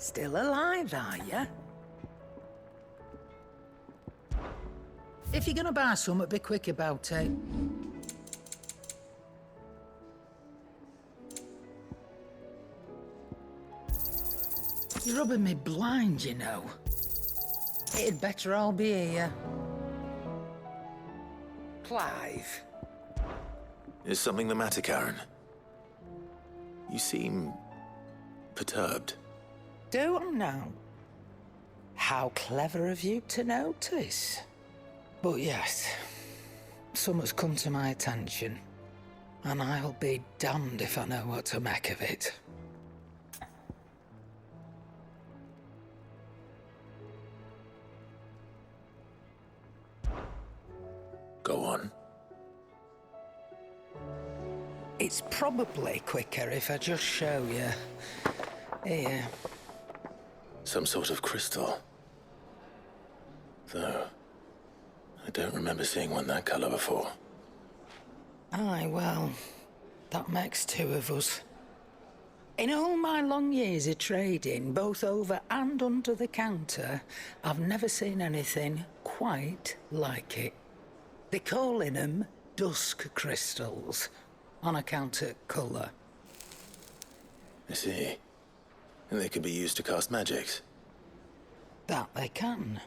Still alive, are you? If you're gonna buy something, be quick about it. You're rubbing me blind, you know. It'd better all be here. Clive. Is something the matter, Karen? You seem perturbed. Don't know. How clever of you to notice. But yes, something's come to my attention, and I'll be damned if I know what to make of it. Go on. It's probably quicker if I just show you. Here. Some sort of crystal. Though, I don't remember seeing one that colour before. Aye, well, that makes two of us. In all my long years of trading, both over and under the counter, I've never seen anything quite like it. They're calling them dusk crystals, on account of colour. I see. And they can be used to cast magics. That they can.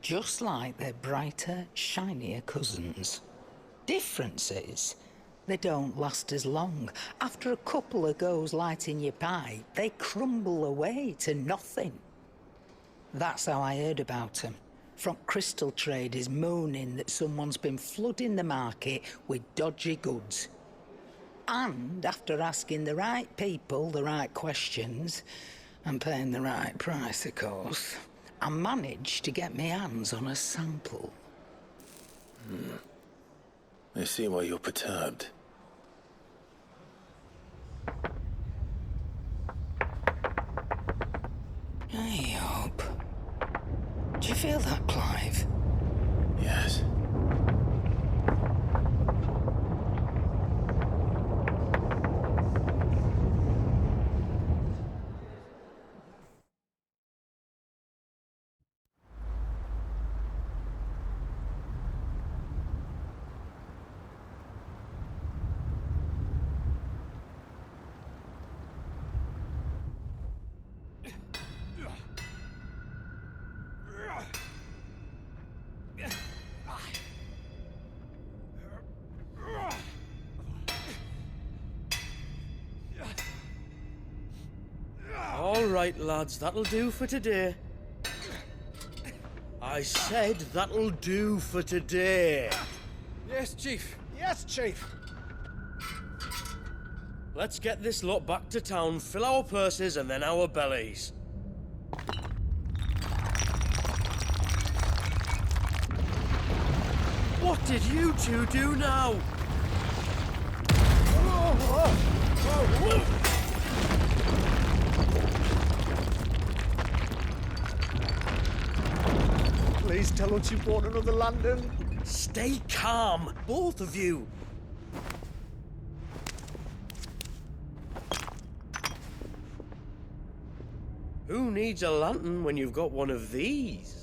Just like their brighter, shinier cousins. Difference is, they don't last as long. After a couple of goes lighting your pipe, they crumble away to nothing. That's how I heard about them. From crystal traders moaning that someone's been flooding the market with dodgy goods. And after asking the right people the right questions, and paying the right price, of course, I managed to get my hands on a sample. I see why you're perturbed. I hope. Do you feel that, Clive? Yes. All right, lads, that'll do for today. I said that'll do for today. Yes, Chief. Yes, Chief. Let's get this lot back to town, fill our purses and then our bellies. What did you two do now? Please tell us you bought another lantern. Stay calm, both of you. Who needs a lantern when you've got one of these?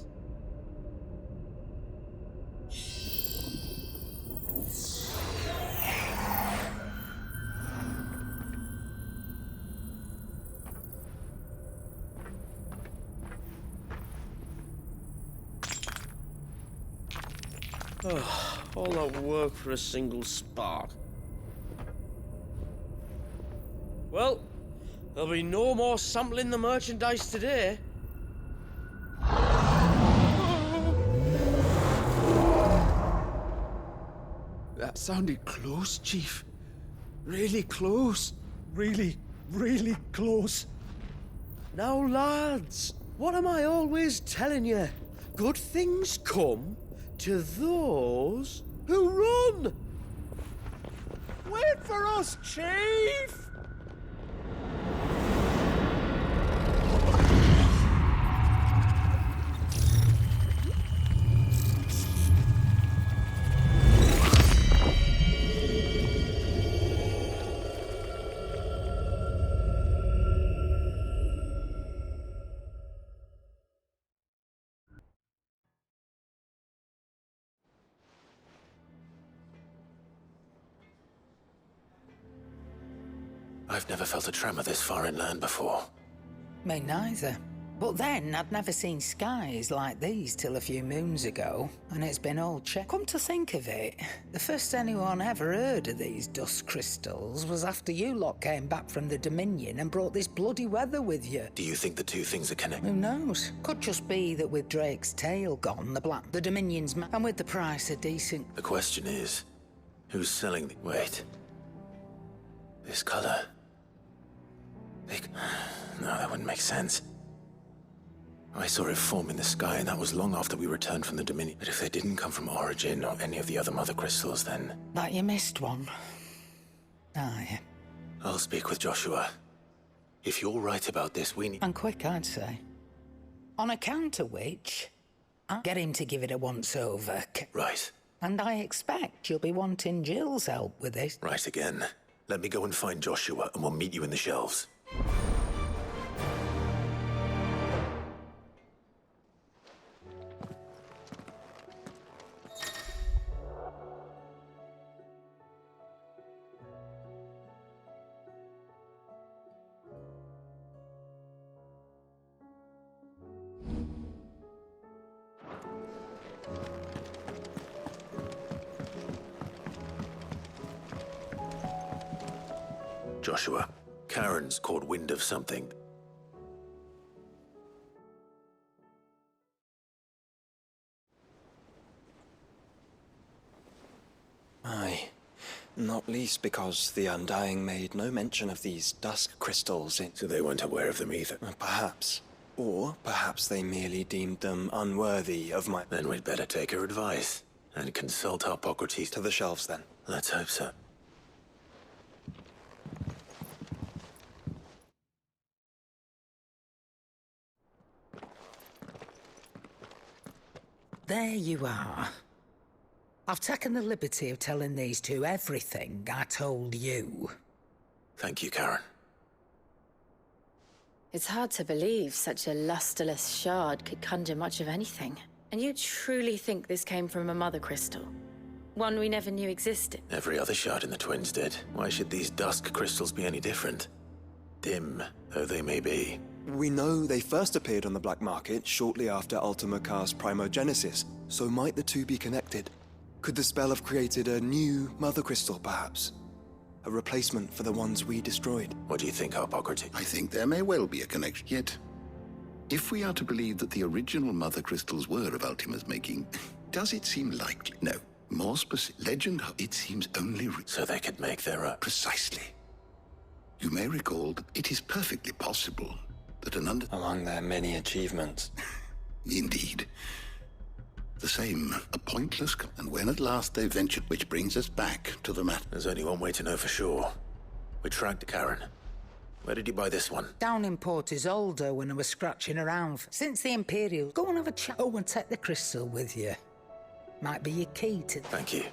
All that work for a single spark. Well, there'll be no more sampling the merchandise today. That sounded close, Chief. Really close. Really, really close. Now, lads, what am I always telling you? Good things come to those who run! Wait for us, Chief! I've never felt a tremor this far inland before. Me neither. But then, I'd never seen skies like these till a few moons ago, and it's been all checked. Come to think of it, the first anyone ever heard of these dust crystals was after you lot came back from the Dominion and brought this bloody weather with you. Do you think the two things are connected? Who knows? Could just be that with Drake's tail gone, the Dominion's and with the price a decent... The question is, who's selling the... Wait. This color... No, that wouldn't make sense. I saw it form in the sky, and that was long after we returned from the Dominion. But if they didn't come from Origin or any of the other mother crystals, then... That you missed one. Aye. I'll speak with Joshua. If you're right about this, we need... And quick, I'd say. On account of which, I'll get him to give it a once-over. Right. And I expect you'll be wanting Jill's help with this. Right again. Let me go and find Joshua, and we'll meet you in the shelves. Joshua, Karen's caught wind of something. Aye. Not least because the Undying made no mention of these dusk crystals in... So they weren't aware of them either. Perhaps. Or perhaps they merely deemed them unworthy of my... Then we'd better take her advice and consult Hippocrates. To the shelves, then. Let's hope so. There you are. I've taken the liberty of telling these two everything I told you. Thank you, Karen. It's hard to believe such a lusterless shard could conjure much of anything. And you truly think this came from a mother crystal? One we never knew existed? Every other shard in the Twins did. Why should these dusk crystals be any different? Dim though they may be. We know they first appeared on the black market shortly after Ultima Car's primogenesis, so might the two be connected? Could the spell have created a new mother crystal, perhaps? A replacement for the ones we destroyed? What do you think, Hippocrates? I think there may well be a connection. Yet, if we are to believe that the original mother crystals were of Ultima's making, does it seem likely? No. More specific. Legend, it seems only... So they could make their own. Precisely. You may recall that it is perfectly possible that an Among their many achievements. Indeed. The same, a pointless... And when at last they ventured, which brings us back to the matter. There's only one way to know for sure. We tracked Karen. Where did you buy this one? Down in Port Isolde when I was scratching around. Since the Imperial, go and have a chat. Oh, and take the crystal with you. Might be your key to... Thank you.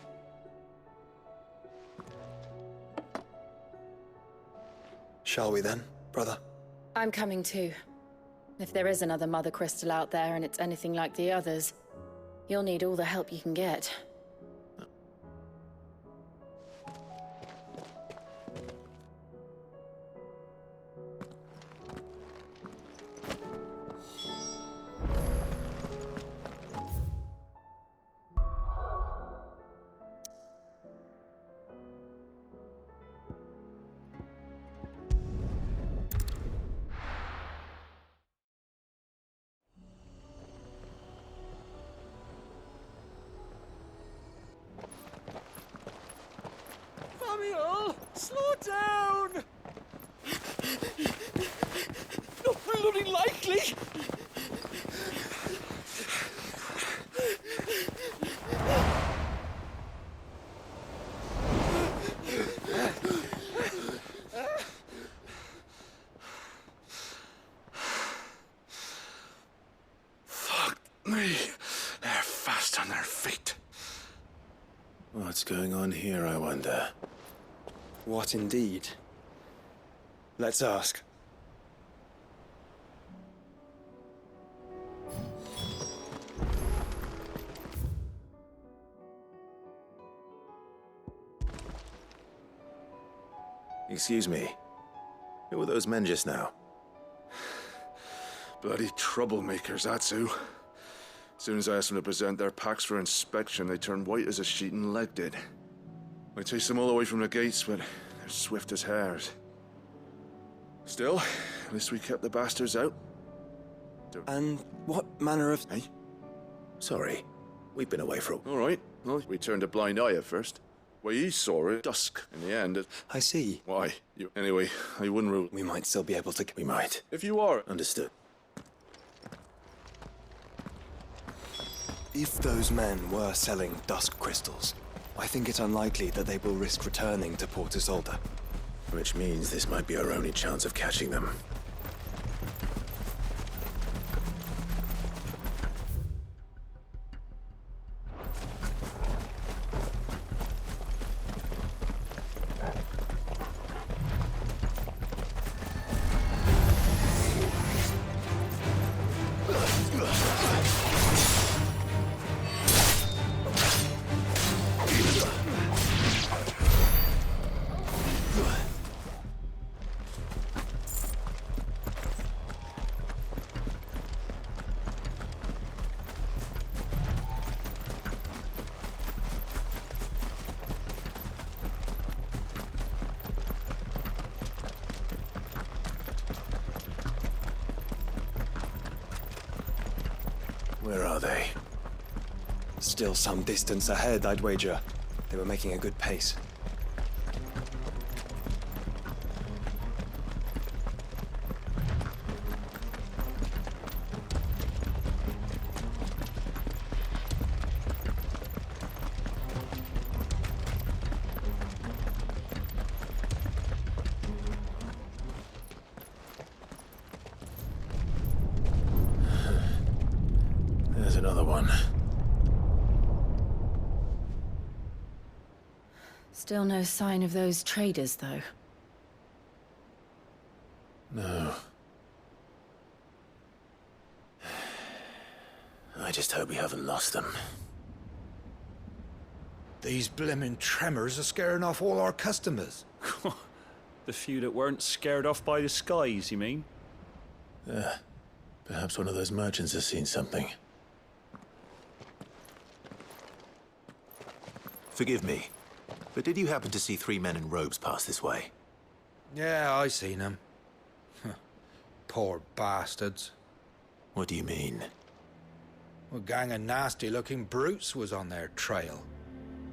Shall we then, brother? I'm coming too. If there is another mother crystal out there and it's anything like the others, you'll need all the help you can get. Samuel, slow down! Not bloody likely! Fuck me. They're fast on their feet. What's going on here, I wonder? What indeed? Let's ask. Excuse me. Who were those men just now? Bloody troublemakers, that's who. As soon as I asked them to present their packs for inspection, they turned white as a sheet and legged it. I chased them all away from the gates, but they're swift as hares. Still, at least we kept the bastards out. And what manner of... Hey? Sorry. We've been away for a... All right. Well, we turned a blind eye at first. Well, you saw it dusk. In the end, I see. Why? Anyway, I wouldn't rule... We might still be able to... We might. If you are... Understood. If those men were selling dusk crystals, I think it unlikely that they will risk returning to Port Isolde. Which means this might be our only chance of catching them. Where are they? Still some distance ahead, I'd wager. They were making a good pace. There's another one. Still no sign of those traders, though. No. I just hope we haven't lost them. These blimmin' tremors are scaring off all our customers. The few that weren't scared off by the skies, you mean? Perhaps one of those merchants has seen something. Forgive me, but did you happen to see 3 men in robes pass this way? Yeah, I seen them. Poor bastards. What do you mean? A gang of nasty-looking brutes was on their trail.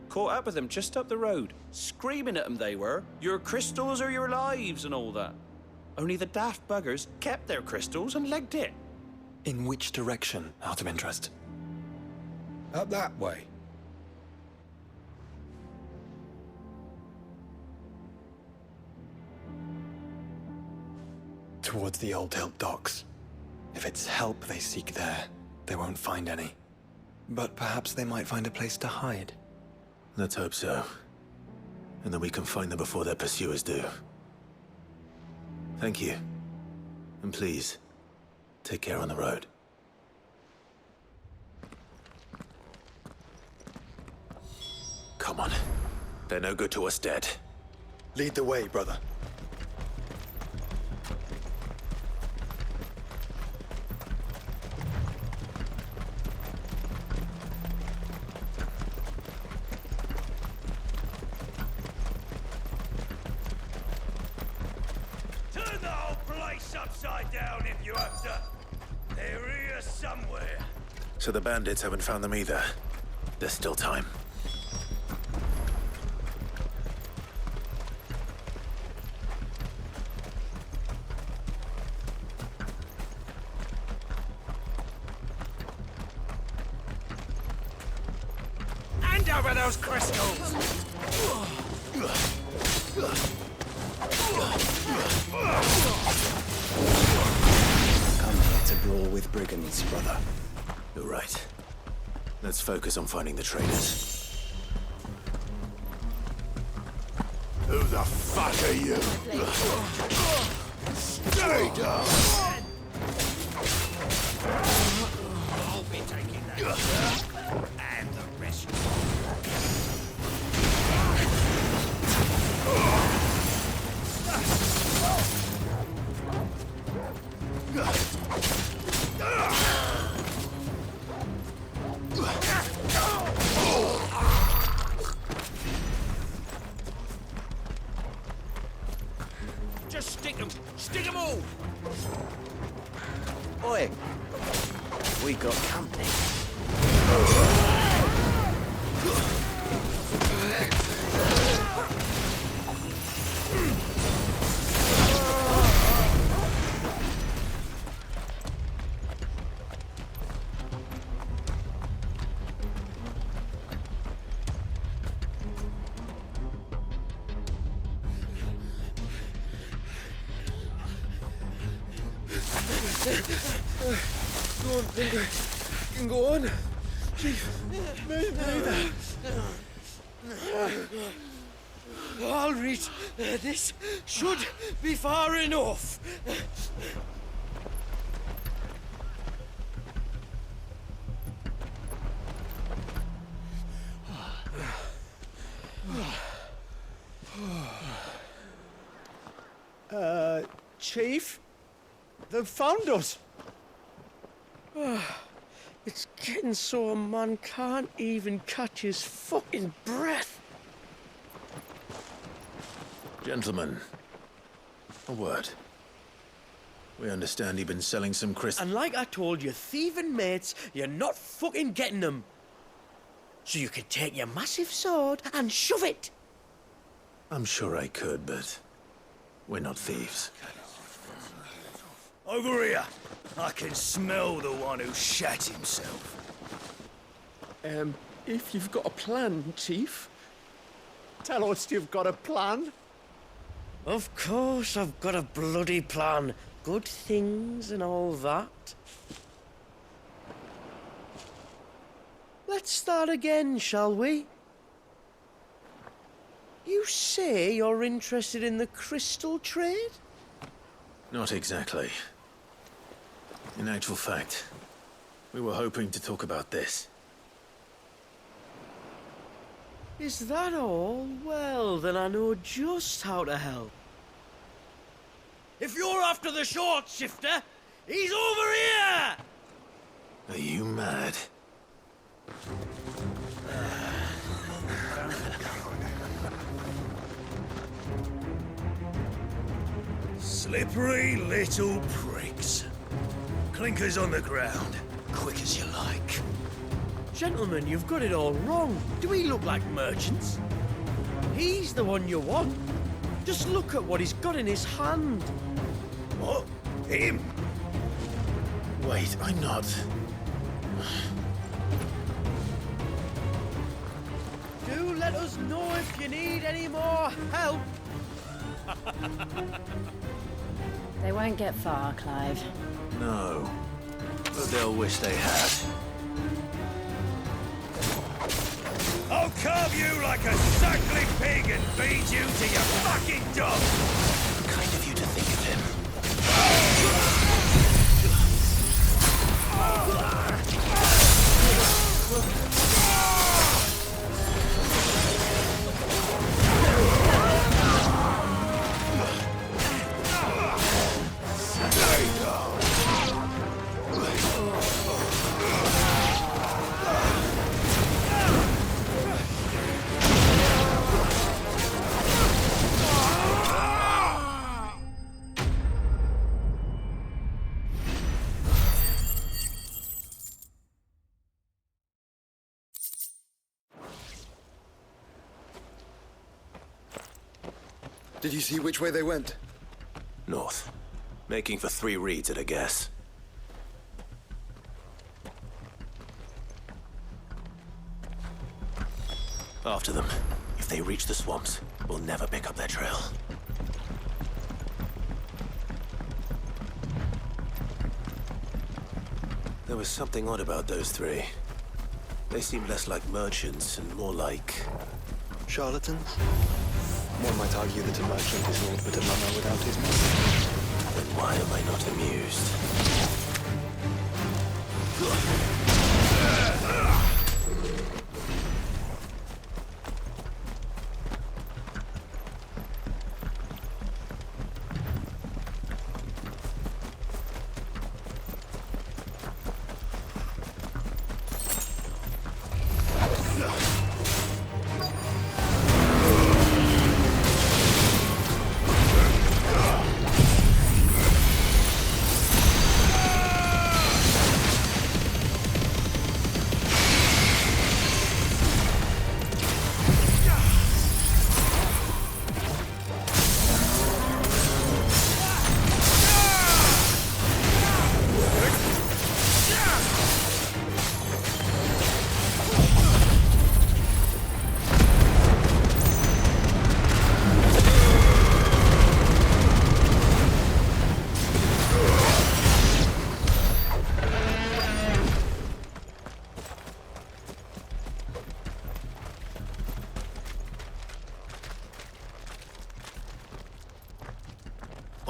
Caught up with them just up the road. Screaming at them they were. Your crystals are your lives and all that. Only the daft buggers kept their crystals and legged it. In which direction, out of interest? Up that way. Towards the Old Hilt docks. If it's help they seek there, they won't find any. But perhaps they might find a place to hide. Let's hope so. And that we can find them before their pursuers do. Thank you. And please, take care on the road. Come on. They're no good to us dead. Lead the way, brother. Turn the whole place upside down if you have to. They're here somewhere. So the bandits haven't found them either. There's still time. Hand over those crystals! Come here to brawl with brigands, brother. You're right. Let's focus on finding the traders. Who the fuck are you? Stay down! I'll be taking that. And the rest. Just stick them! Stick them all! Oi! We got company. Go on, Linda. You can go on. Chief, maybe. I'll read. This should be far enough. Chief? They've found us. It's getting so a man can't even catch his fucking breath. Gentlemen, a word. We understand you've been selling some crystals. And like I told your thieving mates, you're not fucking getting them. So you can take your massive sword and shove it. I'm sure I could, but we're not thieves. Over here! I can smell the one who shat himself. If you've got a plan, Chief, tell us you've got a plan. Of course I've got a bloody plan. Good things and all that. Let's start again, shall we? You say you're interested in the crystal trade? Not exactly. In actual fact, we were hoping to talk about this. Is that all? Well, then I know just how to help. If you're after the short shifter, he's over here! Are you mad? Slippery little pricks. Clinkers on the ground, quick as you like. Gentlemen, you've got it all wrong. Do we look like merchants? He's the one you want. Just look at what he's got in his hand. What? Him? Wait, I'm not. Do let us know if you need any more help. They won't get far, Clive. No. But they'll wish they had. I'll carve you like a suckling pig and feed you to your fucking dog! Kind of you to think of him. Did you see which way they went? North. Making for 3 reads at a guess. After them. If they reach the swamps, we'll never pick up their trail. There was something odd about those 3. They seemed less like merchants and more like... Charlatans? One might argue that a merchant is naught but a mummer without his money. Then why am I not amused?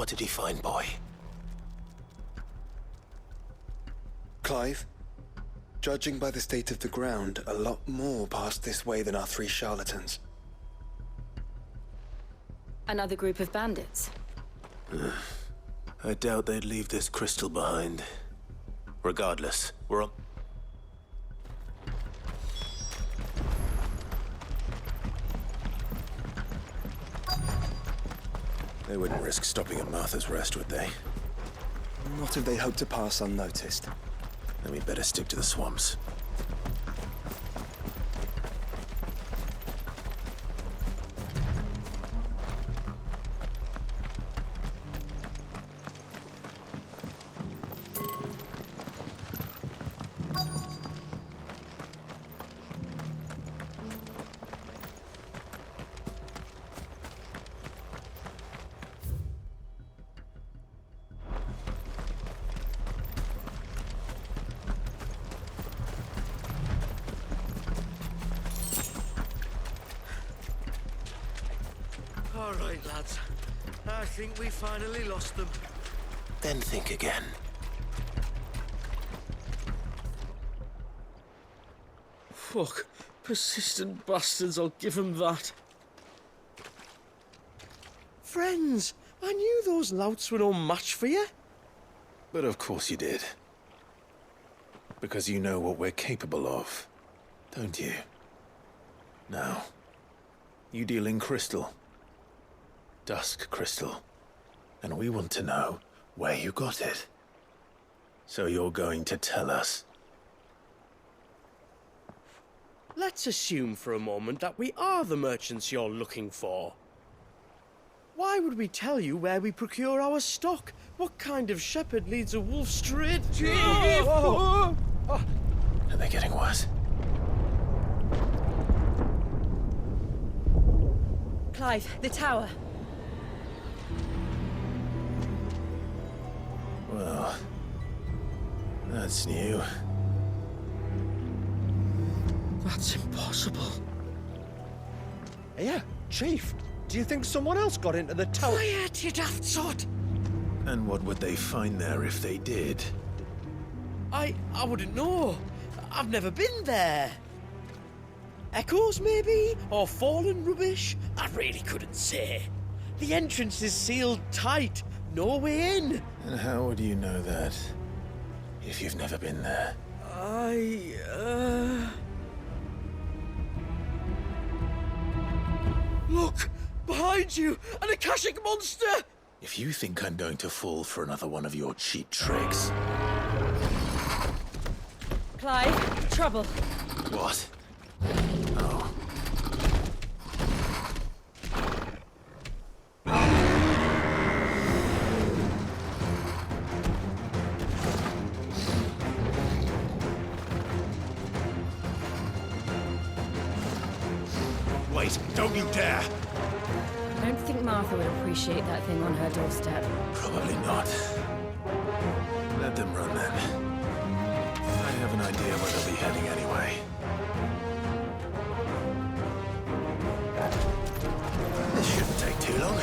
What did he find, boy? Clive, judging by the state of the ground, a lot more passed this way than our 3 charlatans. Another group of bandits. I doubt they'd leave this crystal behind. Regardless, we're on... They wouldn't risk stopping at Martha's Rest, would they? Not if they hope to pass unnoticed. Then we'd better stick to the swamps. All right, lads. I think we finally lost them. Then think again. Fuck. Persistent bastards, I'll give them that. Friends, I knew those louts were no match for you. But of course you did. Because you know what we're capable of, don't you? Now, you deal in crystal. Dusk crystal. And we want to know where you got it. So you're going to tell us. Let's assume for a moment that we are the merchants you're looking for. Why would we tell you where we procure our stock? What kind of shepherd leads a wolf straight? Are they getting worse? Clive, the tower. Well, that's new. That's impossible. Yeah, Chief. Do you think someone else got into the tower? Quiet, you daft sot! And what would they find there if they did? I wouldn't know. I've never been there. Echoes, maybe? Or fallen rubbish? I really couldn't say. The entrance is sealed tight. No way in. And how would you know that? If you've never been there? Look! Behind you! An Akashic monster! If you think I'm going to fall for another one of your cheap tricks... Clive, trouble. What? Oh. Wait, don't you dare! I don't think Martha would appreciate that thing on her doorstep. Probably not. Let them run then. I have an idea where they'll be heading anyway. This shouldn't take too long.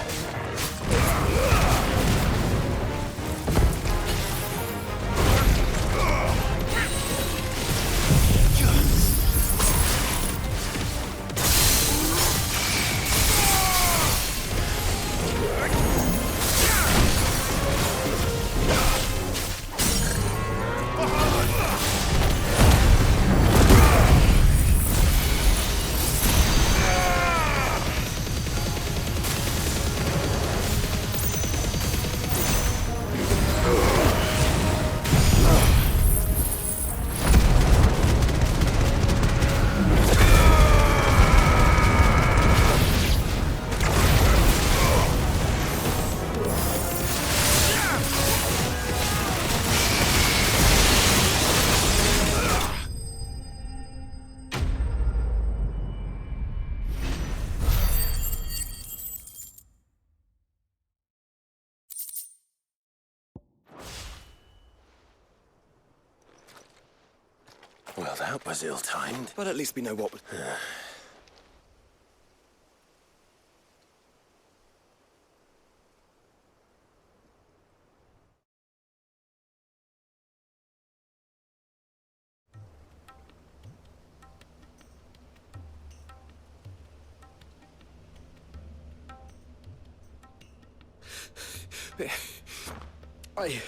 Well, that was ill-timed. But at least we know what... I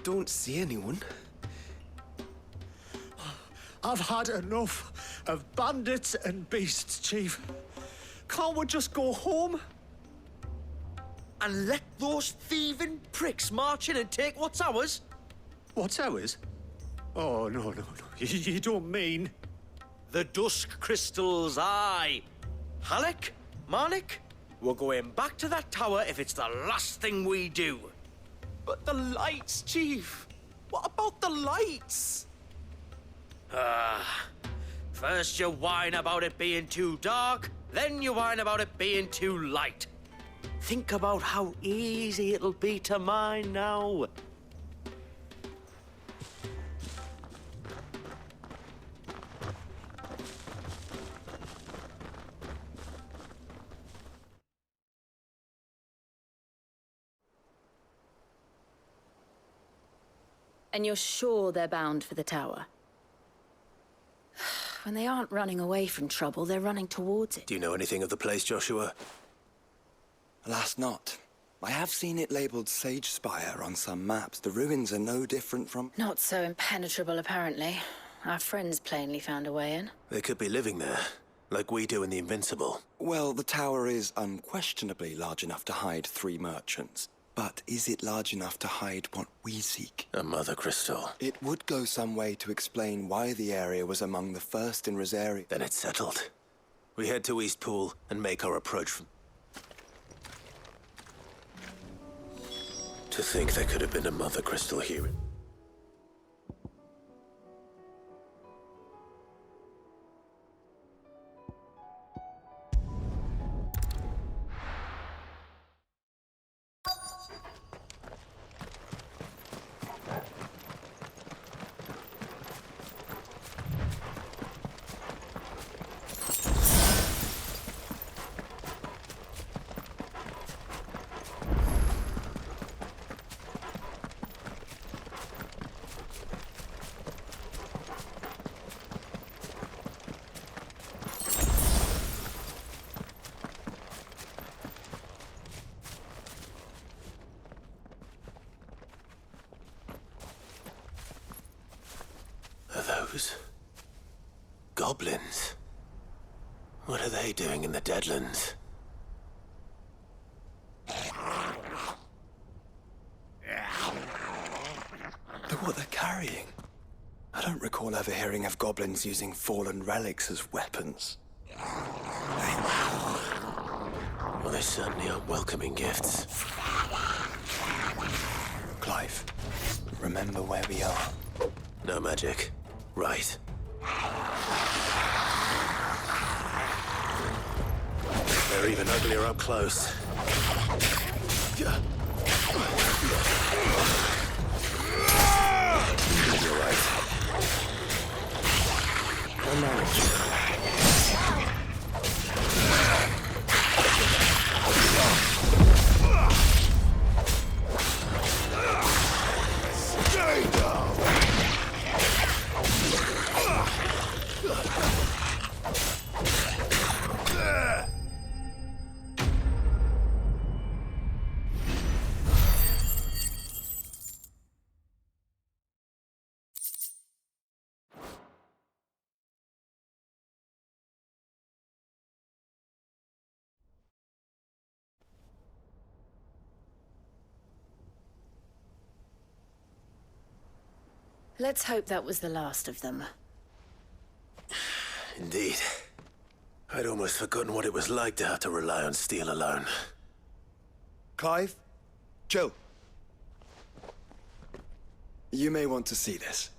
don't see anyone. I've had enough of bandits and beasts, Chief. Can't we just go home? And let those thieving pricks march in and take what's ours? What's ours? Oh, no. You don't mean... The Dusk Crystals, aye. Halleck, Marnik, we're going back to that tower if it's the last thing we do. But the lights, Chief. What about the lights? First you whine about it being too dark, then you whine about it being too light. Think about how easy it'll be to mine now. And you're sure they're bound for the tower? When they aren't running away from trouble, they're running towards it. Do you know anything of the place, Joshua? Alas, not. I have seen it labeled Sage Spire on some maps. The ruins are no different from... Not so impenetrable, apparently. Our friends plainly found a way in. They could be living there, like we do in the Invincible. Well, the tower is unquestionably large enough to hide 3 merchants. But is it large enough to hide what we seek? A mother crystal. It would go some way to explain why the area was among the first in Rosaria. Then it's settled. We head to Eastpool and make our approach from... To think there could have been a mother crystal here. Those goblins. What are they doing in the Deadlands? Look what they're carrying. I don't recall ever hearing of goblins using fallen relics as weapons. Well, they certainly aren't welcoming gifts. Clive, remember where we are. No magic. Right. They're even uglier up close. You're right. I'll manage. Let's hope that was the last of them. Indeed. I'd almost forgotten what it was like to have to rely on steel alone. Clive? Joe? You may want to see this.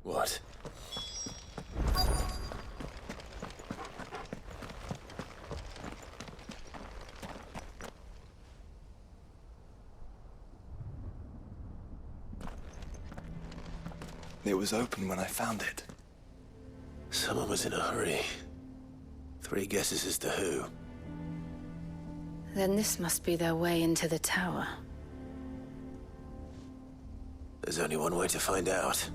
What? It was open when I found it. Someone was in a hurry. 3 guesses as to who. Then this must be their way into the tower. There's only one way to find out.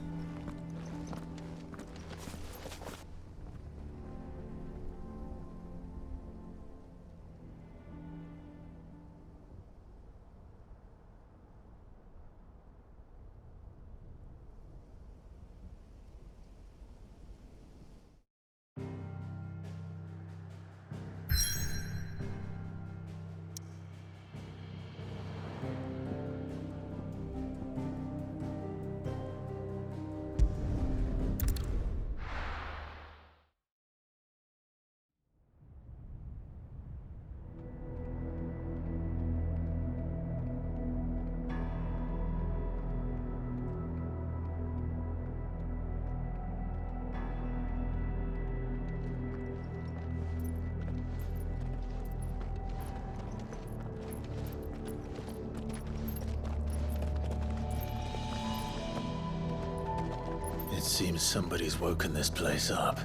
It seems somebody's woken this place up.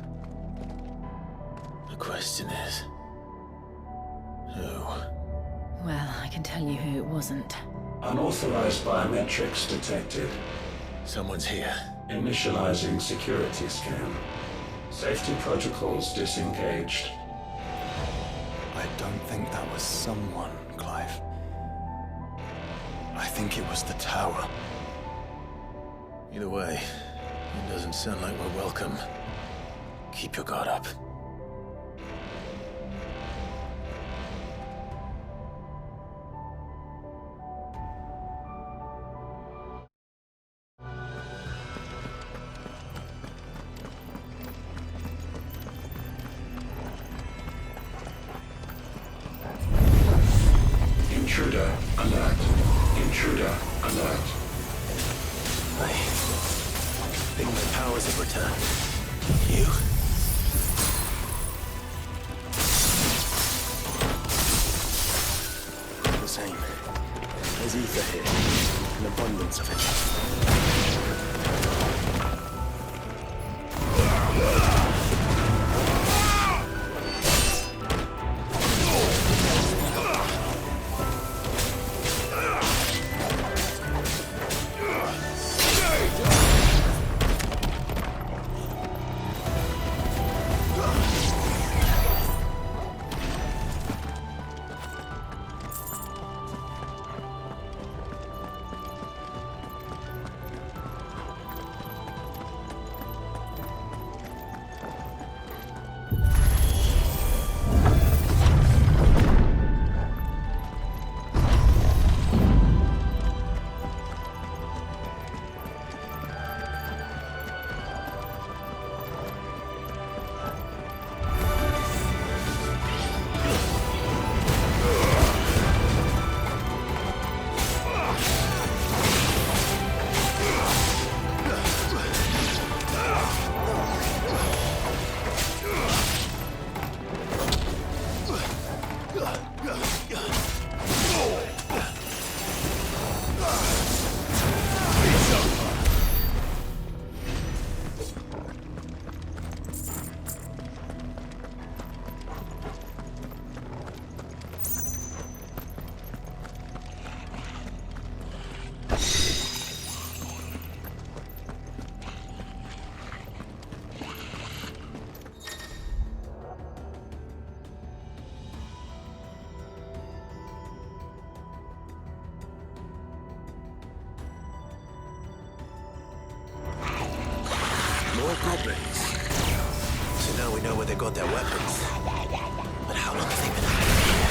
The question is... who? Well, I can tell you who it wasn't. Unauthorized biometrics detected. Someone's here. Initializing security scan. Safety protocols disengaged. I don't think that was someone, Clive. I think it was the tower. Either way, it doesn't sound like we're welcome. Keep your guard up. Intruder alert. Intruder alert. I think my powers have returned. You? The same. There's ether here. An abundance of it. More goblins. So now we know where they got their weapons. But how long have they been hiding here?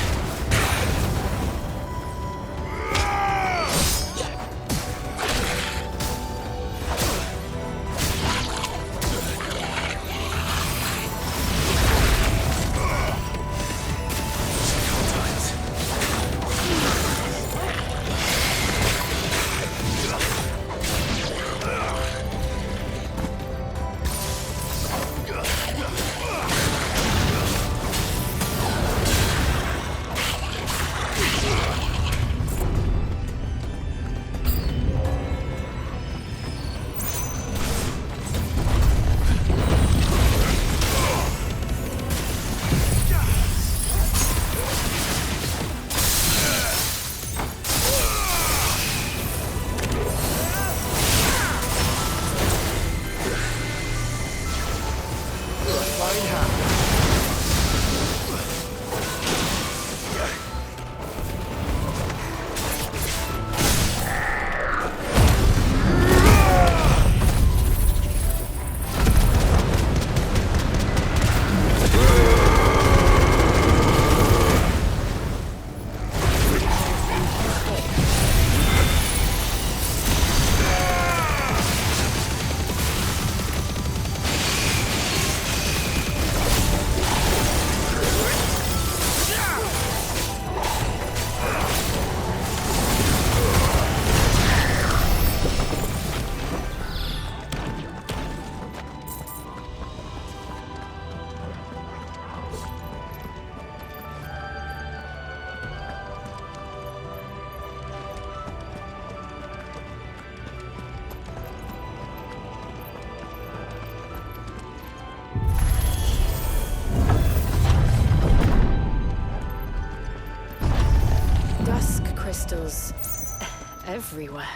everywhere.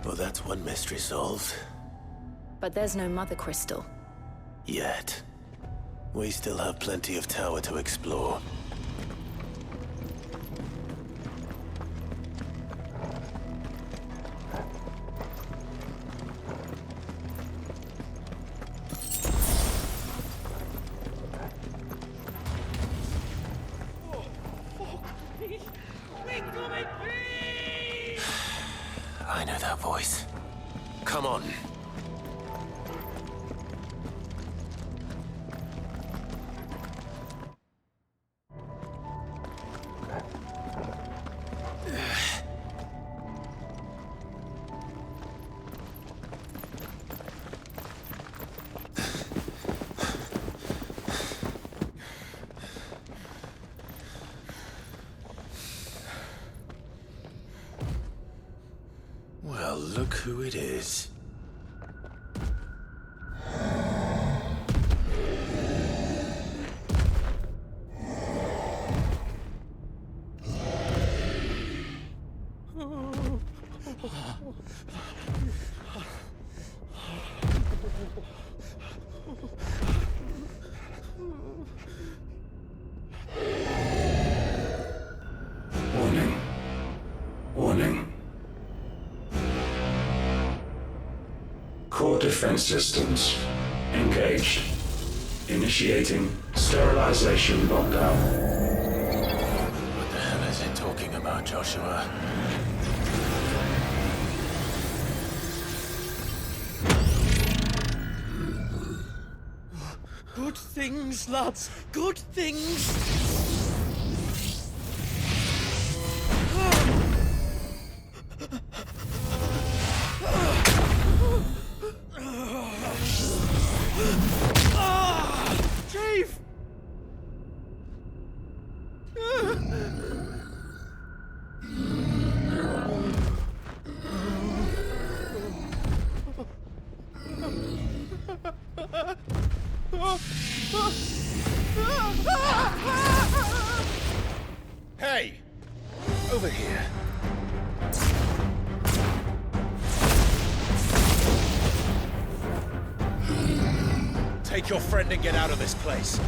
Well, that's one mystery solved. But there's no Mother Crystal. Yet. We still have plenty of tower to explore. I know that voice. Come on. Well, look who it is. Warning. Warning. Core defense systems engaged. Initiating sterilization lockdown. What the hell is it talking about, Joshua? Good things, lads. Good things. Chief! Hey! Over here. Take your friend and get out of this place.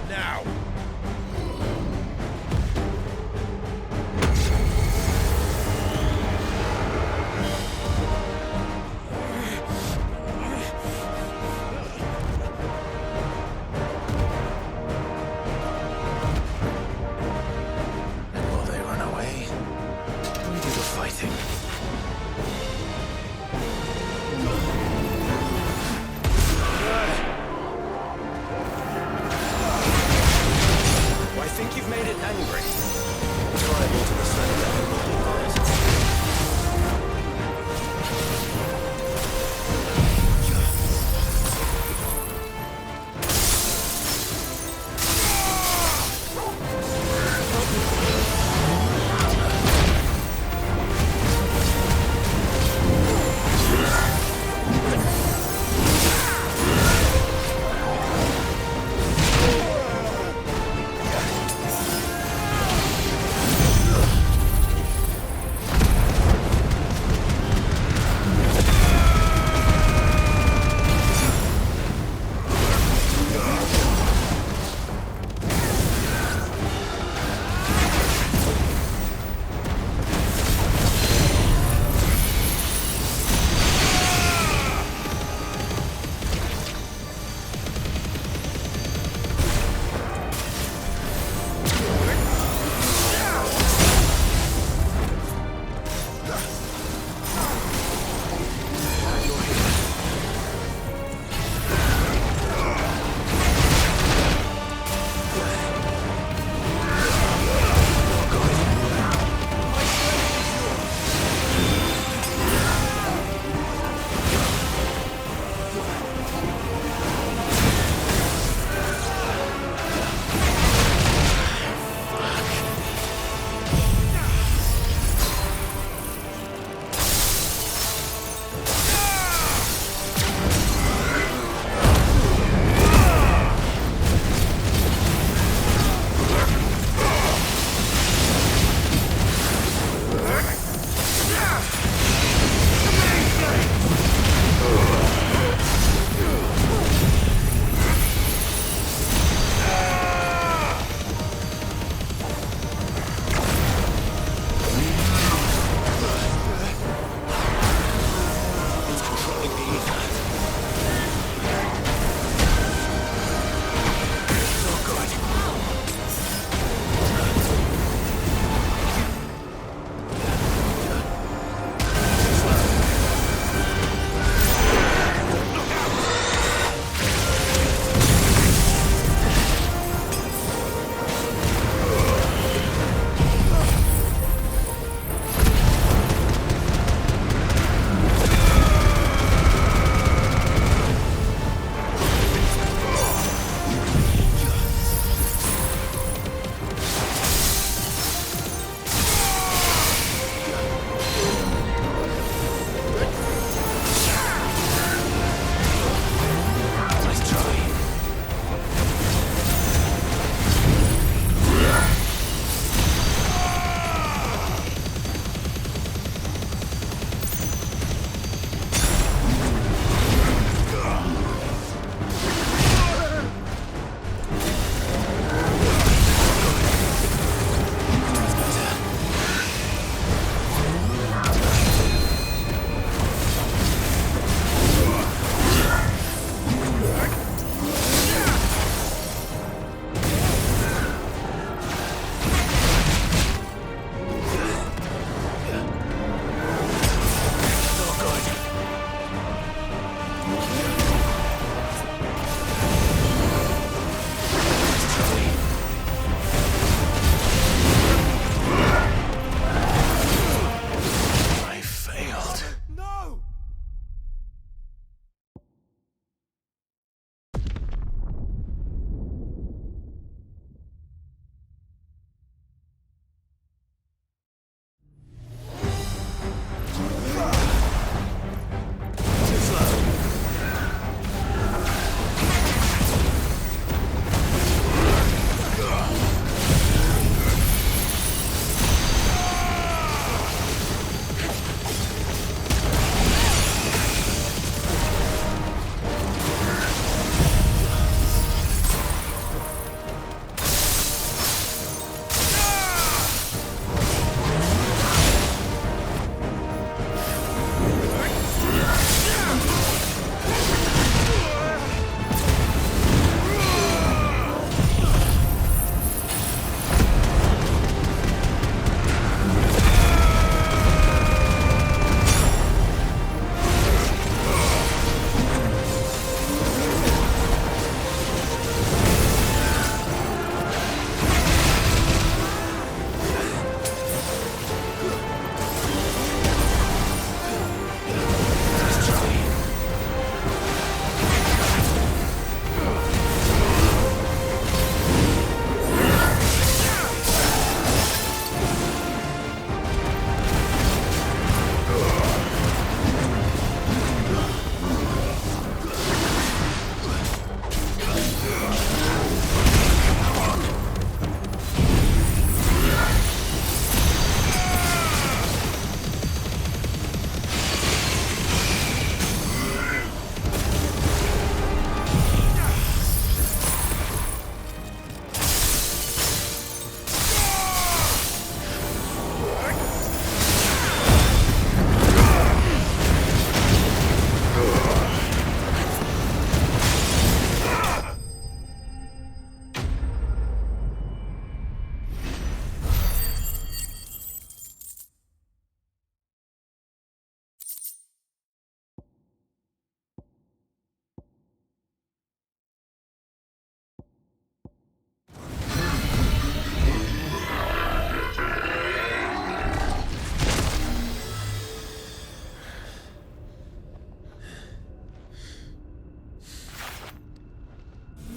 Now! And while they run away, we do the fighting.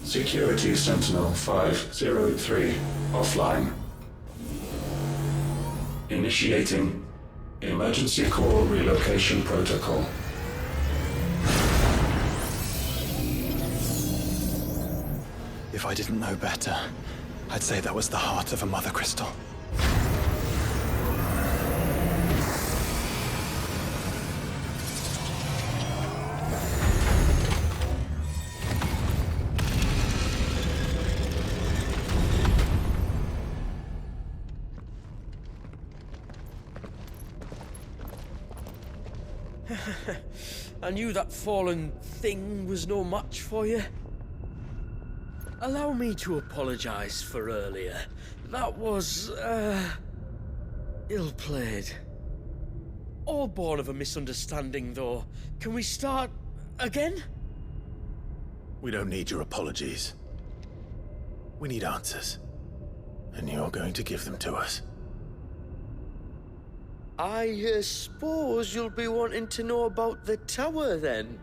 Security Sentinel 503 offline. Initiating Emergency Core Relocation Protocol. If I didn't know better, I'd say that was the heart of a Mother Crystal. I knew that fallen thing was no match for you. Allow me to apologize for earlier. That was, ill-played. All born of a misunderstanding, though. Can we start again? We don't need your apologies. We need answers. And you're going to give them to us. I suppose you'll be wanting to know about the tower, then.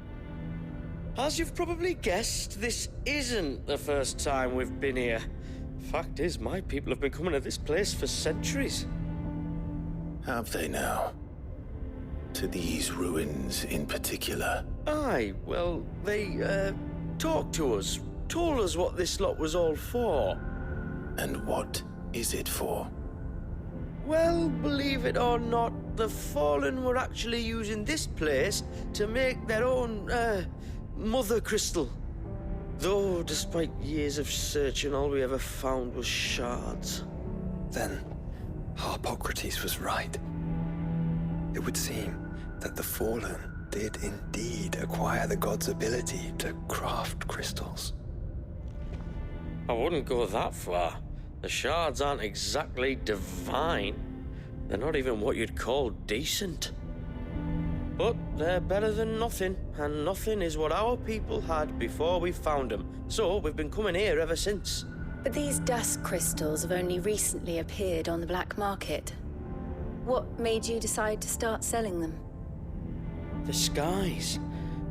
As you've probably guessed, this isn't the first time we've been here. Fact is, my people have been coming to this place for centuries. Have they now? To these ruins in particular? Aye, well, they, talked to us, told us what this lot was all for. And what is it for? Well, believe it or not, the Fallen were actually using this place to make their own, Mother Crystal. Though, despite years of searching, all we ever found was shards. Then, Harpocrates was right. It would seem that the Fallen did indeed acquire the god's ability to craft crystals. I wouldn't go that far. The shards aren't exactly divine. They're not even what you'd call decent. But they're better than nothing, and nothing is what our people had before we found them. So we've been coming here ever since. But these dusk crystals have only recently appeared on the black market. What made you decide to start selling them? The skies.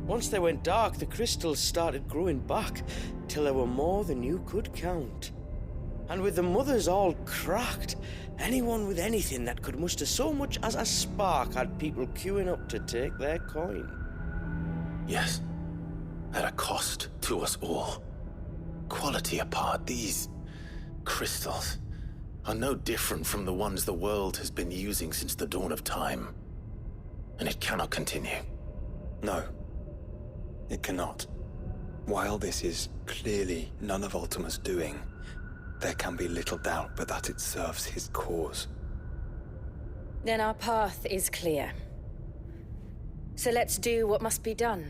Once they went dark, the crystals started growing back, till there were more than you could count. And with the mothers all cracked, anyone with anything that could muster so much as a spark had people queuing up to take their coin. Yes, at a cost to us all. Quality apart, these crystals are no different from the ones the world has been using since the dawn of time. And it cannot continue. No, it cannot. While this is clearly none of Ultima's doing, there can be little doubt but that it serves his cause. Then our path is clear. So let's do what must be done.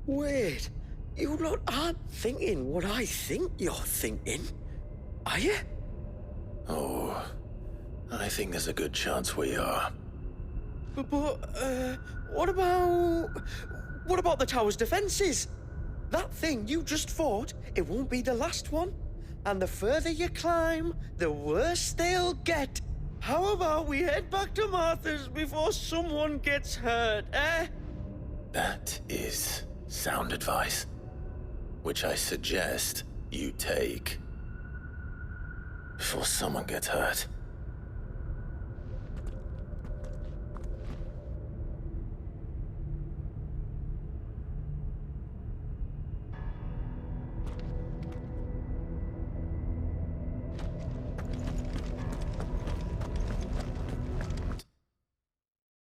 Wait, you lot aren't thinking what I think you're thinking, are you? Oh, I think there's a good chance we are. But what about the tower's defenses? That thing you just fought, it won't be the last one. And the further you climb, the worse they'll get. How about we head back to Martha's before someone gets hurt, eh? That is sound advice, which I suggest you take before someone gets hurt.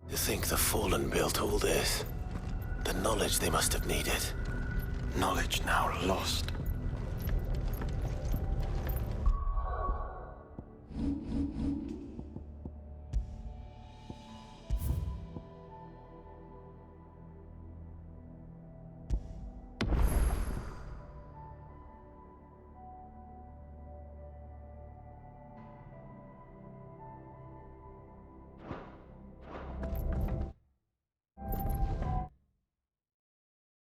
To think the Fallen built all this, the knowledge they must have needed. Knowledge now lost.